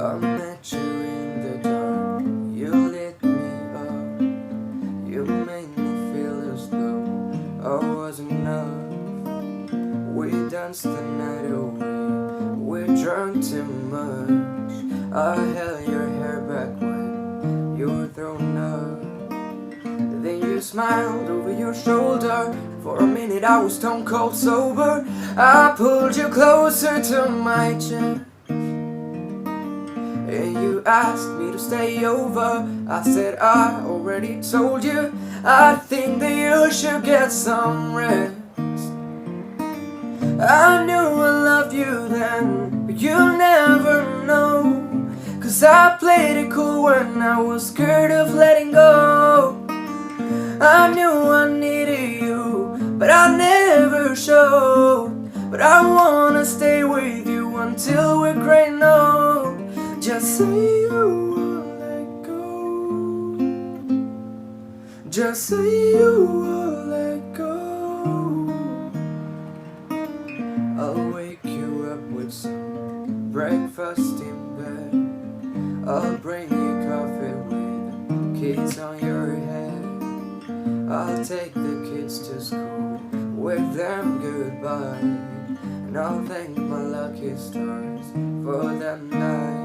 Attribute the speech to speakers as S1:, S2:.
S1: I met you in the dark, you lit me up, you made me feel as though I was enough. We danced the night away, we drank too much. I held your hair back when you were thrown up. Then you smiled over your shoulder. For a minute I was stone cold sober. I pulled you closer to my chest, and you asked me to stay over. I said I already told you, I think that you should get some rest. I knew I loved you then, but you'll never know, 'cause I played it cool when I was scared of letting go. I knew I needed you, but I never showed. But I wanna stay with you until we're gray, no. Just say you won't let go. Just say you won't let go. I'll wake you up with some breakfast in bed. I'll bring you coffee with kids on your head. I'll take the kids to school, wave them goodbye, and I'll thank my lucky stars for that night.